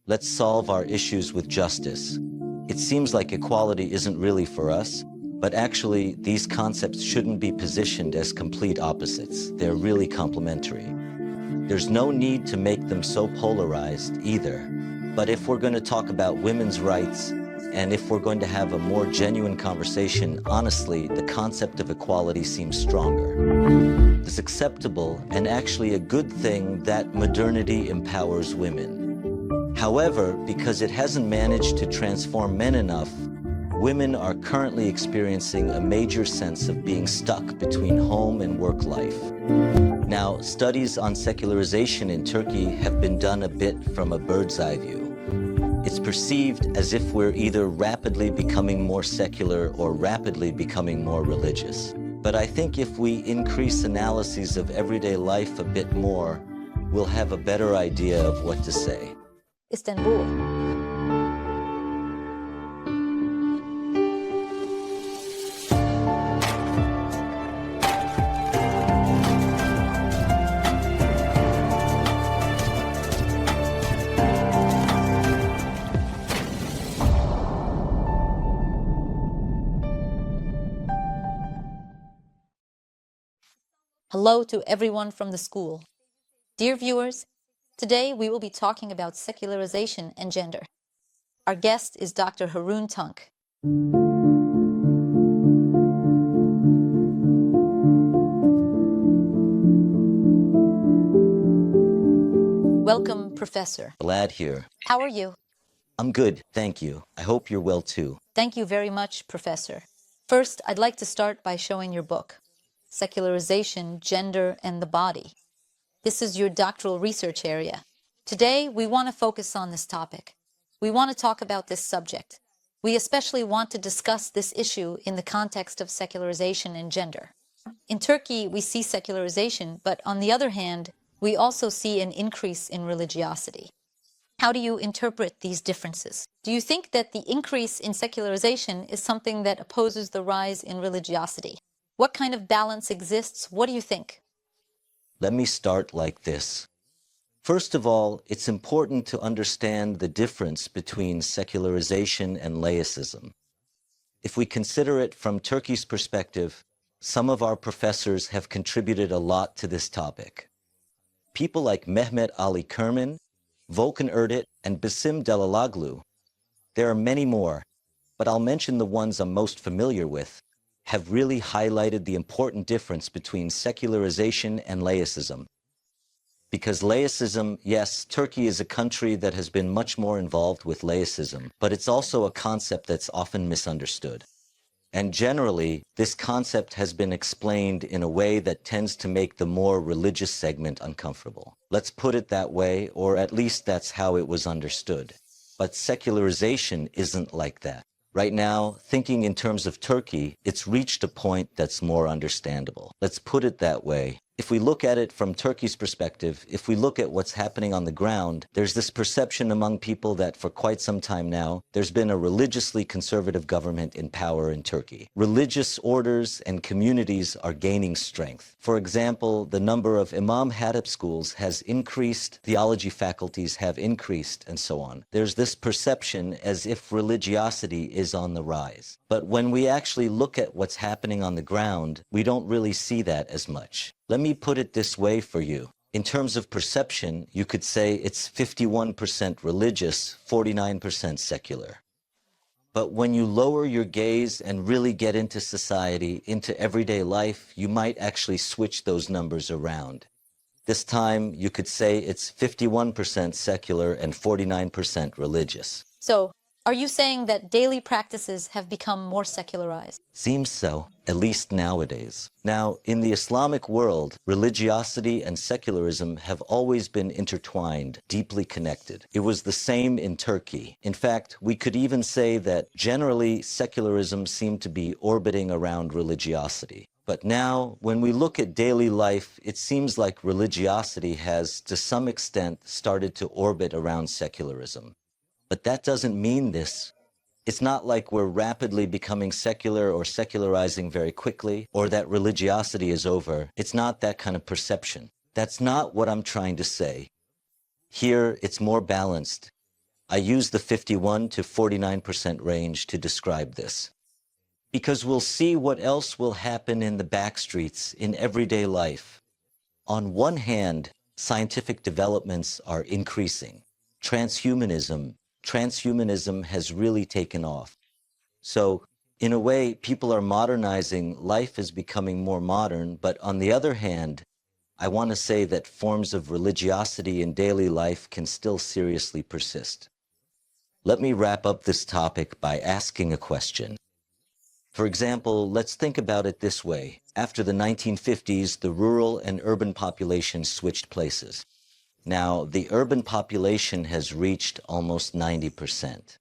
Let's solve our issues with justice. It seems like equality isn't really for us, but actually these concepts shouldn't be positioned as complete opposites. They're really complementary. There's no need to make them so polarized either. But if we're going to talk about women's rights, and if we're going to have a more genuine conversation, honestly, the concept of equality seems stronger. It's acceptable and actually a good thing that modernity empowers women. However, because it hasn't managed to transform men enough, women are currently experiencing a major sense of being stuck between home and work life. Now, studies on secularization in Turkey have been done a bit from a bird's eye view. It's perceived as if we're either rapidly becoming more secular or rapidly becoming more religious. But I think if we increase analyses of everyday life a bit more, we'll have a better idea of what to say. Istanbul. Hello to everyone from the school. Dear viewers, today we will be talking about secularization and gender. Our guest is Dr. Harun Tunç. Welcome, Professor. Glad here. How are you? I'm good, thank you. I hope you're well too. Thank you very much, Professor. First, I'd like to start by showing your book, Secularization, Gender, and the Body. This is your doctoral research area. Today, we want to focus on this topic. We want to talk about this subject. We especially want to discuss this issue in the context of secularization and gender. In Turkey, we see secularization, but on the other hand, we also see an increase in religiosity. How do you interpret these differences? Do you think that the increase in secularization is something that opposes the rise in religiosity? What kind of balance exists? What do you think? Let me start like this. First of all, it's important to understand the difference between secularization and laicism. If we consider it from Turkey's perspective, some of our professors have contributed a lot to this topic. People like Mehmet Ali Kerman, Volkan Erdit, and Besim Delalaglu. There are many more, but I'll mention the ones I'm most familiar with, have really highlighted the important difference between secularization and laicism. Because laicism, yes, Turkey is a country that has been much more involved with laicism, but it's also a concept that's often misunderstood. And generally, this concept has been explained in a way that tends to make the more religious segment uncomfortable. Let's put it that way, or at least that's how it was understood. But secularization isn't like that. Right now, thinking in terms of Turkey, it's reached a point that's more understandable. Let's put it that way. If we look at it from Turkey's perspective, if we look at what's happening on the ground, there's this perception among people that for quite some time now, there's been a religiously conservative government in power in Turkey. Religious orders and communities are gaining strength. For example, the number of Imam Hatip schools has increased, theology faculties have increased, and so on. There's this perception as if religiosity is on the rise. But when we actually look at what's happening on the ground, we don't really see that as much. Let me put it this way for you. In terms of perception, you could say it's 51% religious, 49% secular. But when you lower your gaze and really get into society, into everyday life, you might actually switch those numbers around. This time, you could say it's 51% secular and 49% religious. So, are you saying that daily practices have become more secularized? Seems so, at least nowadays. Now, in the Islamic world, religiosity and secularism have always been intertwined, deeply connected. It was the same in Turkey. In fact, we could even say that generally secularism seemed to be orbiting around religiosity. But now, when we look at daily life, it seems like religiosity has, to some extent, started to orbit around secularism. But that doesn't mean this. It's not like we're rapidly becoming secular or secularizing very quickly, or that religiosity is over. It's not that kind of perception. That's not what I'm trying to say. Here, it's more balanced. I use the 51 to 49% range to describe this, because we'll see what else will happen in the backstreets in everyday life. On one hand, scientific developments are increasing. Transhumanism has really taken off. So, in a way, people are modernizing, life is becoming more modern, but on the other hand, I want to say that forms of religiosity in daily life can still seriously persist. Let me wrap up this topic by asking a question. For example, let's think about it this way. After the 1950s, the rural and urban population switched places. Now, the urban population has reached almost 90%.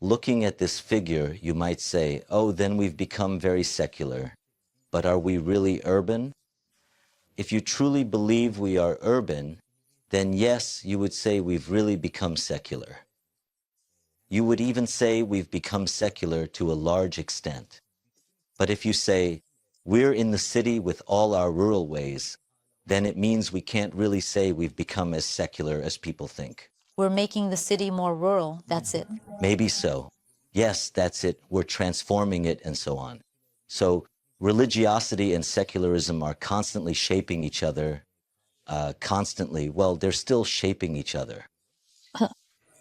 Looking at this figure, you might say, oh, then we've become very secular. But are we really urban? If you truly believe we are urban, then yes, you would say we've really become secular. You would even say we've become secular to a large extent. But if you say, we're in the city with all our rural ways, then it means we can't really say we've become as secular as people think. We're making the city more rural, that's it. Maybe so. Yes, that's it. We're transforming it and so on. So religiosity and secularism are constantly shaping each other. Well, they're still shaping each other.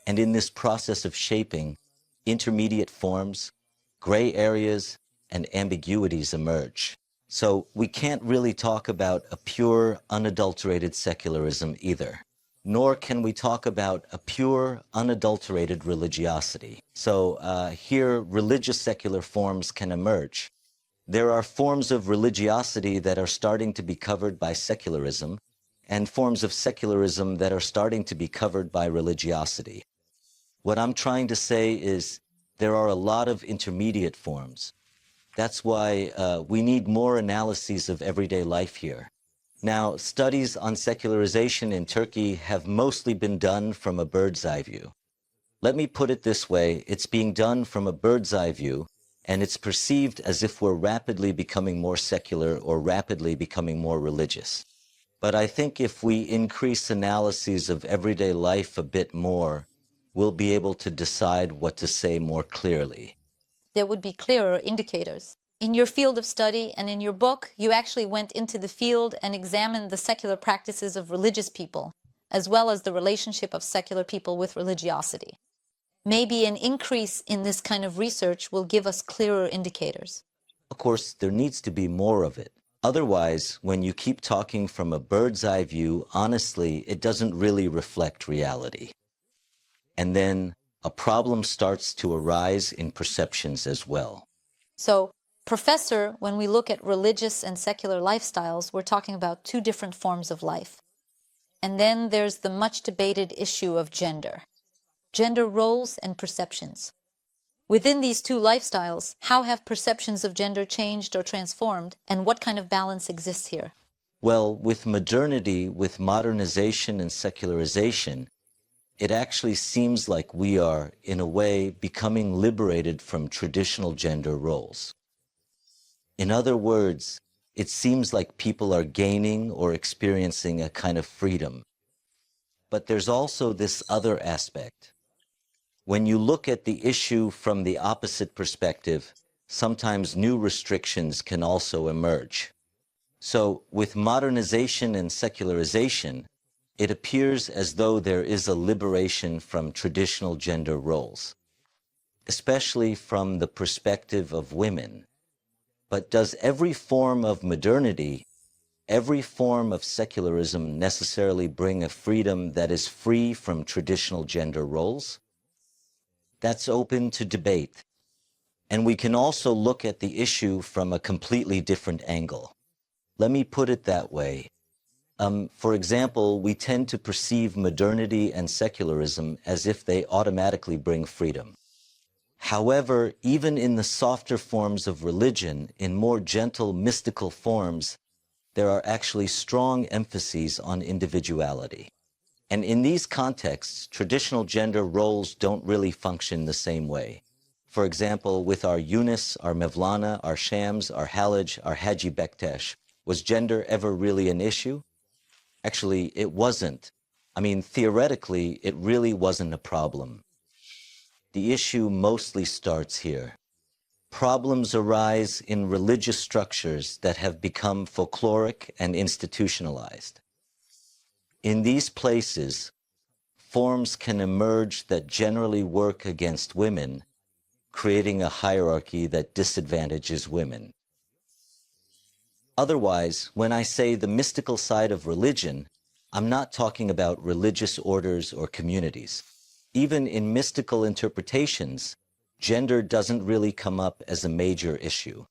And in this process of shaping, intermediate forms, gray areas, and ambiguities emerge. So we can't really talk about a pure, unadulterated secularism either, nor can we talk about a pure, unadulterated religiosity. So here, religious secular forms can emerge. There are forms of religiosity that are starting to be covered by secularism, and forms of secularism that are starting to be covered by religiosity. What I'm trying to say is there are a lot of intermediate forms. That's why we need more analyses of everyday life here. Now, studies on secularization in Turkey have mostly been done from a bird's eye view. Let me put it this way, it's being done from a bird's eye view, and it's perceived as if we're rapidly becoming more secular or rapidly becoming more religious. But I think if we increase analyses of everyday life a bit more, we'll be able to decide what to say more clearly. There would be clearer indicators. In your field of study and in your book, you actually went into the field and examined the secular practices of religious people, as well as the relationship of secular people with religiosity. Maybe an increase in this kind of research will give us clearer indicators. Of course, there needs to be more of it. Otherwise, when you keep talking from a bird's eye view, honestly, it doesn't really reflect reality. And then a problem starts to arise in perceptions as well. So, Professor, when we look at religious and secular lifestyles, we're talking about two different forms of life. And then there's the much debated issue of gender roles and perceptions. Within these two lifestyles, how have perceptions of gender changed or transformed, and what kind of balance exists here? Well, with modernity, with modernization and secularization, it actually seems like we are, in a way, becoming liberated from traditional gender roles. In other words, it seems like people are gaining or experiencing a kind of freedom. But there's also this other aspect. When you look at the issue from the opposite perspective, sometimes new restrictions can also emerge. So with modernization and secularization, it appears as though there is a liberation from traditional gender roles, especially from the perspective of women. But does every form of modernity, every form of secularism necessarily bring a freedom that is free from traditional gender roles? That's open to debate. And we can also look at the issue from a completely different angle. Let me put it that way. For example, we tend to perceive modernity and secularism as if they automatically bring freedom. However, even in the softer forms of religion, in more gentle, mystical forms, there are actually strong emphases on individuality. And in these contexts, traditional gender roles don't really function the same way. For example, with our Yunus, our Mevlana, our Shams, our Halaj, our Haji Bektash, was gender ever really an issue? Actually, it wasn't. I mean, theoretically, it really wasn't a problem. The issue mostly starts here. Problems arise in religious structures that have become folkloric and institutionalized. In these places, forms can emerge that generally work against women, creating a hierarchy that disadvantages women. Otherwise, when I say the mystical side of religion, I'm not talking about religious orders or communities. Even in mystical interpretations, gender doesn't really come up as a major issue.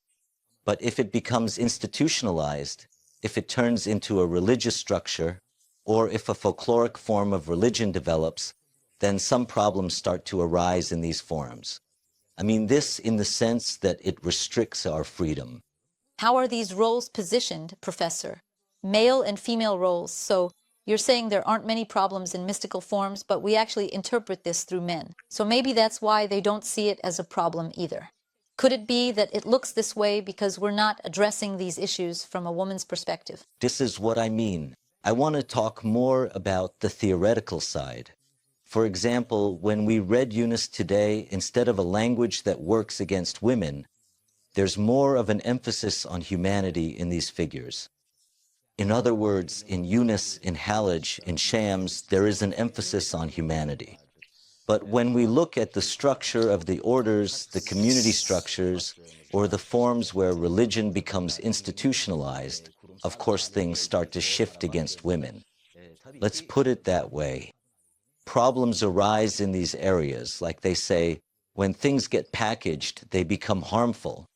But if it becomes institutionalized, if it turns into a religious structure, or if a folkloric form of religion develops, then some problems start to arise in these forms. I mean this in the sense that it restricts our freedom. How are these roles positioned, Professor? Male and female roles, so you're saying there aren't many problems in mystical forms, but we actually interpret this through men. So maybe that's why they don't see it as a problem either. Could it be that it looks this way because we're not addressing these issues from a woman's perspective? This is what I mean. I want to talk more about the theoretical side. For example, when we read Eunice today, instead of a language that works against women, there's more of an emphasis on humanity in these figures. In other words, in Eunice, in Hallage, in Shams, there is an emphasis on humanity. But when we look at the structure of the orders, the community structures, or the forms where religion becomes institutionalized, of course things start to shift against women. Let's put it that way. Problems arise in these areas, like they say, when things get packaged, they become harmful.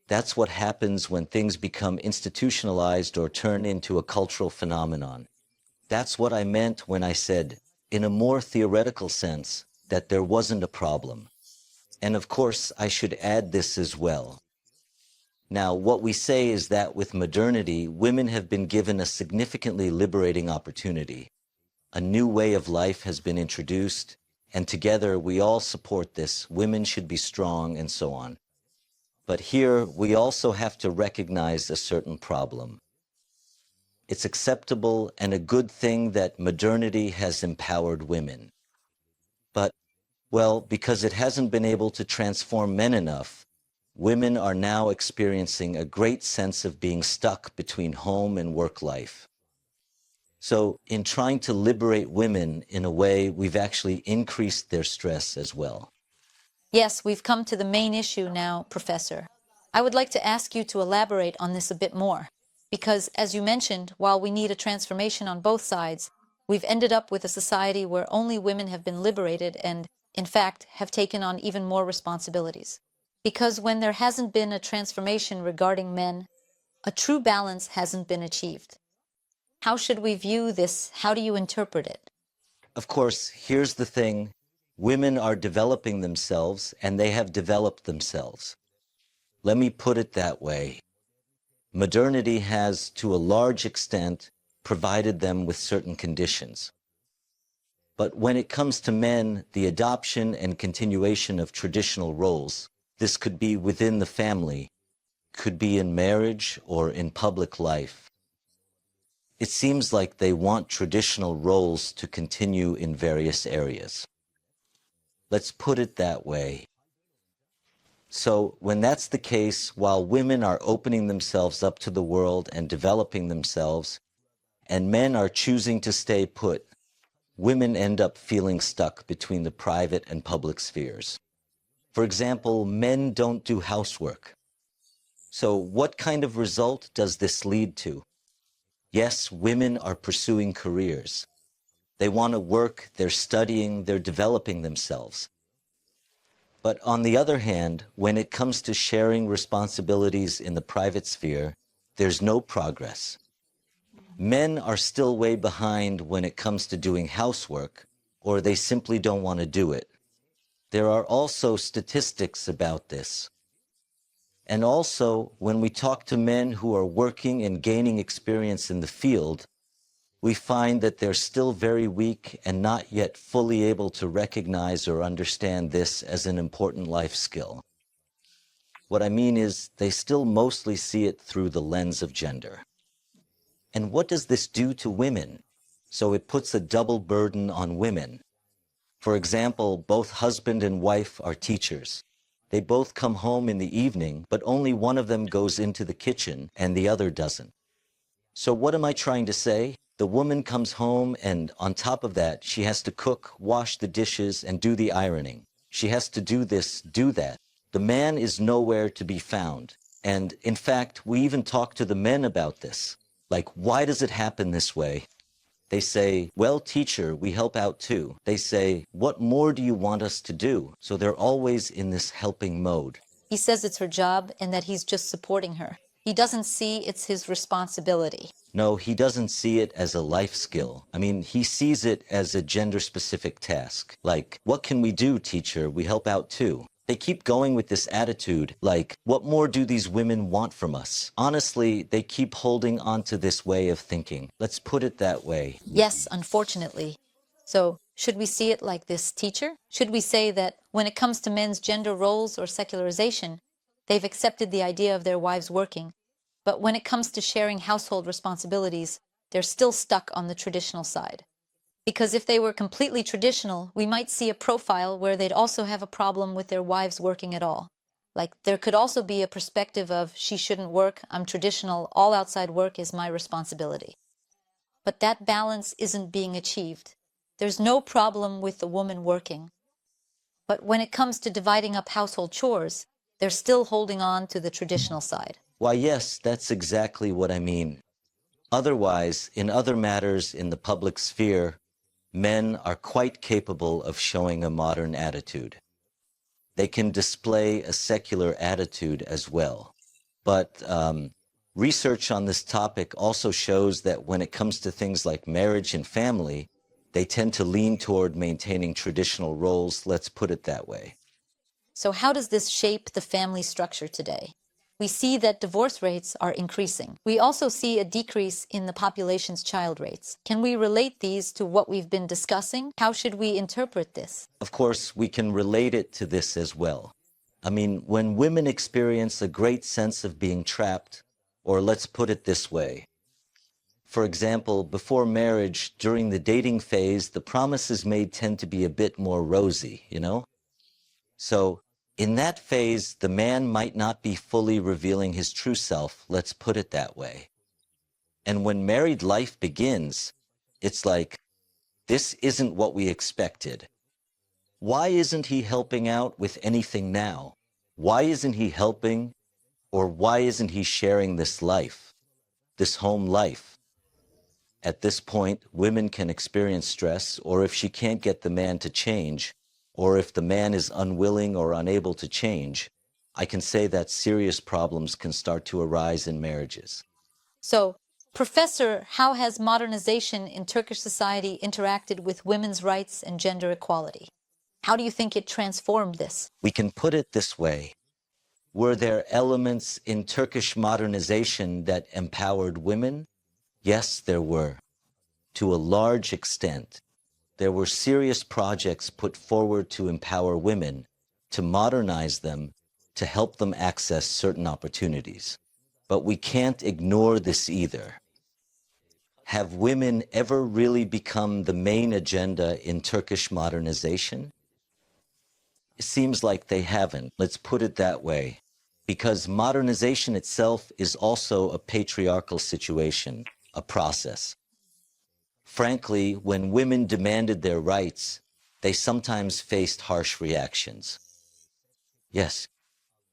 That's what happens when things become institutionalized or turn into a cultural phenomenon. That's what I meant when I said, in a more theoretical sense, that there wasn't a problem. And of course, I should add this as well. Now, what we say is that with modernity, women have been given a significantly liberating opportunity. A new way of life has been introduced, and together we all support this. Women should be strong and so on. But here, we also have to recognize a certain problem. It's acceptable and a good thing that modernity has empowered women. But, well, because it hasn't been able to transform men enough, women are now experiencing a great sense of being stuck between home and work life. So, in trying to liberate women in a way, we've actually increased their stress as well. Yes, we've come to the main issue now, Professor. I would like to ask you to elaborate on this a bit more, because, as you mentioned, while we need a transformation on both sides, we've ended up with a society where only women have been liberated and, in fact, have taken on even more responsibilities. Because when there hasn't been a transformation regarding men, a true balance hasn't been achieved. How should we view this? How do you interpret it? Of course, here's the thing. Women are developing themselves, and they have developed themselves. Let me put it that way. Modernity has, to a large extent, provided them with certain conditions. But when it comes to men, the adoption and continuation of traditional roles, this could be within the family, could be in marriage or in public life. It seems like they want traditional roles to continue in various areas. Let's put it that way. So when that's the case, while women are opening themselves up to the world and developing themselves, and men are choosing to stay put, women end up feeling stuck between the private and public spheres. For example, men don't do housework. So what kind of result does this lead to? Yes, women are pursuing careers. They want to work, they're studying, they're developing themselves. But on the other hand, when it comes to sharing responsibilities in the private sphere, there's no progress. Men are still way behind when it comes to doing housework, or they simply don't want to do it. There are also statistics about this. And also, when we talk to men who are working and gaining experience in the field, we find that they're still very weak and not yet fully able to recognize or understand this as an important life skill. What I mean is, they still mostly see it through the lens of gender. And what does this do to women? So it puts a double burden on women. For example, both husband and wife are teachers. They both come home in the evening, but only one of them goes into the kitchen and the other doesn't. So what am I trying to say? The woman comes home and on top of that, she has to cook, wash the dishes, and do the ironing. She has to do this, do that. The man is nowhere to be found. And in fact, we even talk to the men about this. Like, why does it happen this way? They say, well, teacher, we help out too. They say, what more do you want us to do? So they're always in this helping mode. He says it's her job and that he's just supporting her. He doesn't see it's his responsibility. No, he doesn't see it as a life skill. I mean, he sees it as a gender-specific task. Like, what can we do, teacher? We help out too. They keep going with this attitude, like, what more do these women want from us? Honestly, they keep holding on to this way of thinking. Let's put it that way. Yes, unfortunately. So, should we see it like this, teacher? Should we say that when it comes to men's gender roles or secularization, they've accepted the idea of their wives working, but when it comes to sharing household responsibilities, they're still stuck on the traditional side? Because if they were completely traditional, we might see a profile where they'd also have a problem with their wives working at all. Like, there could also be a perspective of, she shouldn't work, I'm traditional, all outside work is my responsibility. But that balance isn't being achieved. There's no problem with the woman working. But when it comes to dividing up household chores, they're still holding on to the traditional side. Why, yes, that's exactly what I mean. Otherwise, in other matters in the public sphere, men are quite capable of showing a modern attitude. They can display a secular attitude as well. But research on this topic also shows that when it comes to things like marriage and family, they tend to lean toward maintaining traditional roles, let's put it that way. So how does this shape the family structure today? We see that divorce rates are increasing. We also see a decrease in the population's child rates. Can we relate these to what we've been discussing? How should we interpret this? Of course, we can relate it to this as well. I mean, when women experience a great sense of being trapped, or let's put it this way. For example, before marriage, during the dating phase, the promises made tend to be a bit more rosy, you know? So, in that phase, the man might not be fully revealing his true self, let's put it that way. And when married life begins, it's like, this isn't what we expected. Why isn't he helping out with anything now? Why isn't he helping, or why isn't he sharing this life, this home life? At this point, women can experience stress, or if she can't get the man to change, or if the man is unwilling or unable to change, I can say that serious problems can start to arise in marriages. So, Professor, how has modernization in Turkish society interacted with women's rights and gender equality? How do you think it transformed this? We can put it this way. Were there elements in Turkish modernization that empowered women? Yes, there were. To a large extent. There were serious projects put forward to empower women, to modernize them, to help them access certain opportunities. But we can't ignore this either. Have women ever really become the main agenda in Turkish modernization? It seems like they haven't, let's put it that way, because modernization itself is also a patriarchal situation, a process. Frankly, when women demanded their rights, they sometimes faced harsh reactions. Yes.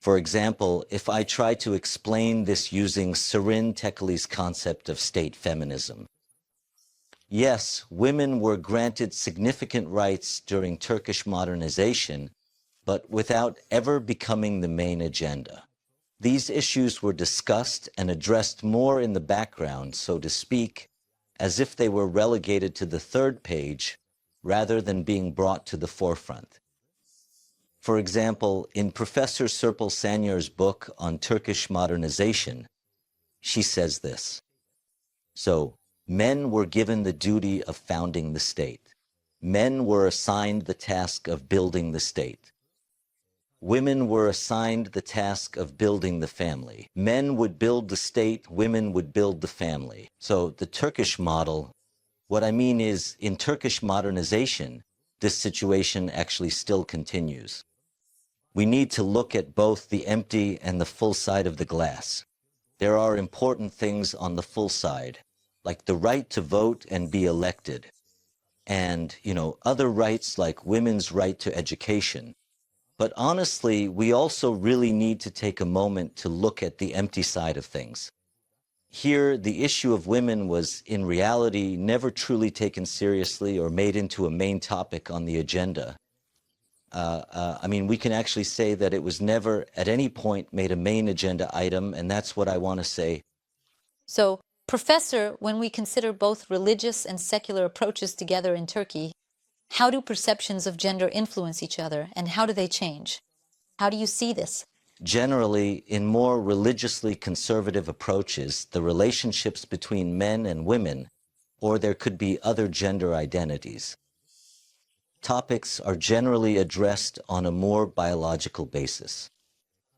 For example, if I try to explain this using Sarin Tekeli's concept of state feminism. Yes, women were granted significant rights during Turkish modernization, but without ever becoming the main agenda. These issues were discussed and addressed more in the background, so to speak, as if they were relegated to the third page rather than being brought to the forefront. For example, in Professor Serpil Sanyer's book on Turkish modernization, she says this. So, men were given the duty of founding the state. Men were assigned the task of building the state. Women were assigned the task of building the family. Men would build the state, women would build the family. So the Turkish model What I mean is, in Turkish modernization, this situation actually still continues. We need to look at both the empty and the full side of the glass. There are important things on the full side, like the right to vote and be elected, and, other rights like women's right to education. But honestly, we also really need to take a moment to look at the empty side of things. Here, the issue of women was, in reality, never truly taken seriously or made into a main topic on the agenda. We can actually say that it was never at any point made a main agenda item, and that's what I want to say. So, Professor, when we consider both religious and secular approaches together in Turkey, how do perceptions of gender influence each other, and how do they change? How do you see this? Generally, in more religiously conservative approaches, the relationships between men and women, or there could be other gender identities, topics are generally addressed on a more biological basis.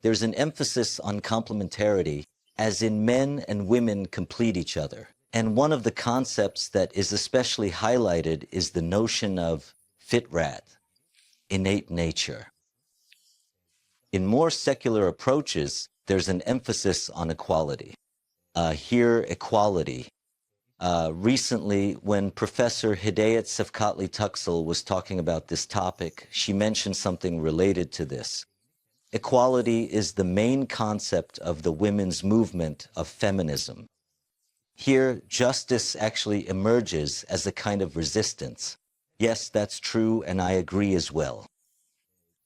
There's an emphasis on complementarity, as in men and women complete each other. And one of the concepts that is especially highlighted is the notion of fitrat, innate nature. In more secular approaches, there's an emphasis on equality. Here, equality. Recently, when Professor Hidayet Sefkatli Tuksal was talking about this topic, she mentioned something related to this. Equality is the main concept of the women's movement of feminism. Here, justice actually emerges as a kind of resistance. Yes, that's true, and I agree as well.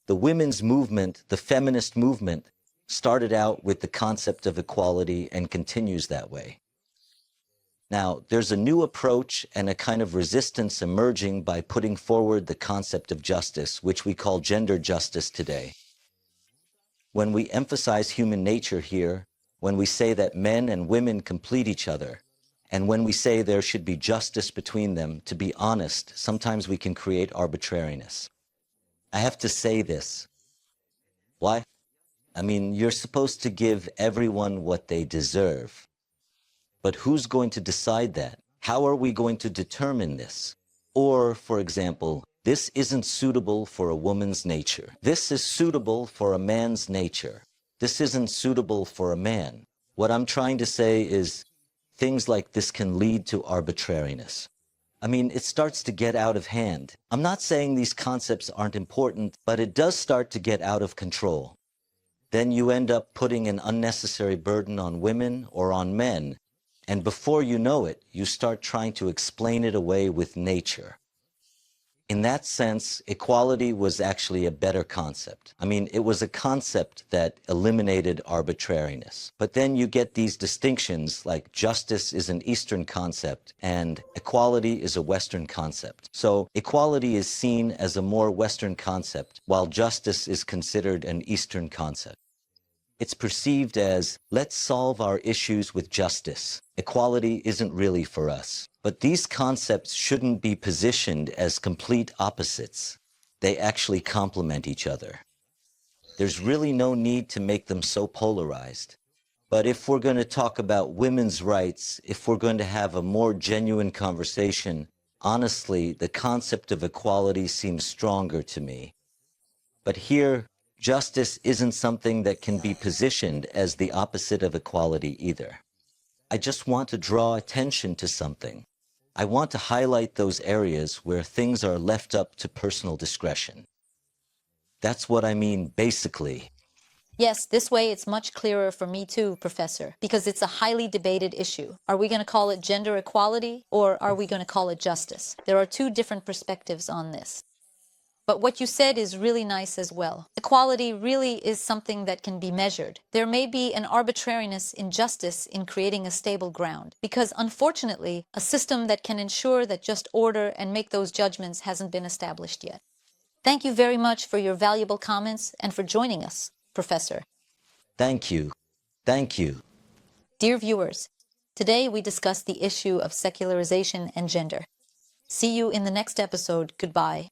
The women's movement, the feminist movement, started out with the concept of equality and continues that way. Now, there's a new approach and a kind of resistance emerging by putting forward the concept of justice, which we call gender justice today. When we emphasize human nature here, when we say that men and women complete each other, and when we say there should be justice between them, to be honest, sometimes we can create arbitrariness. I have to say this. Why? You're supposed to give everyone what they deserve. But who's going to decide that? How are we going to determine this? Or, for example, this isn't suitable for a woman's nature. This is suitable for a man's nature. This isn't suitable for a man. What I'm trying to say is things like this can lead to arbitrariness. It starts to get out of hand. I'm not saying these concepts aren't important, but it does start to get out of control. Then you end up putting an unnecessary burden on women or on men, and before you know it, you start trying to explain it away with nature. In that sense, equality was actually a better concept. It was a concept that eliminated arbitrariness. But then you get these distinctions like justice is an Eastern concept and equality is a Western concept. So equality is seen as a more Western concept, while justice is considered an Eastern concept. It's perceived as, let's solve our issues with justice. Equality isn't really for us. But these concepts shouldn't be positioned as complete opposites. They actually complement each other. There's really no need to make them so polarized. But if we're going to talk about women's rights, if we're going to have a more genuine conversation, honestly, the concept of equality seems stronger to me. But here, justice isn't something that can be positioned as the opposite of equality either. I just want to draw attention to something. I want to highlight those areas where things are left up to personal discretion. That's what I mean, basically. Yes, this way it's much clearer for me too, Professor, because it's a highly debated issue. Are we going to call it gender equality, or are we going to call it justice? There are two different perspectives on this. But what you said is really nice as well. Equality really is something that can be measured. There may be an arbitrariness in justice in creating a stable ground, because unfortunately, a system that can ensure that just order and make those judgments hasn't been established yet. Thank you very much for your valuable comments and for joining us, Professor. Thank you. Thank you. Dear viewers, today we discussed the issue of secularization and gender. See you in the next episode. Goodbye.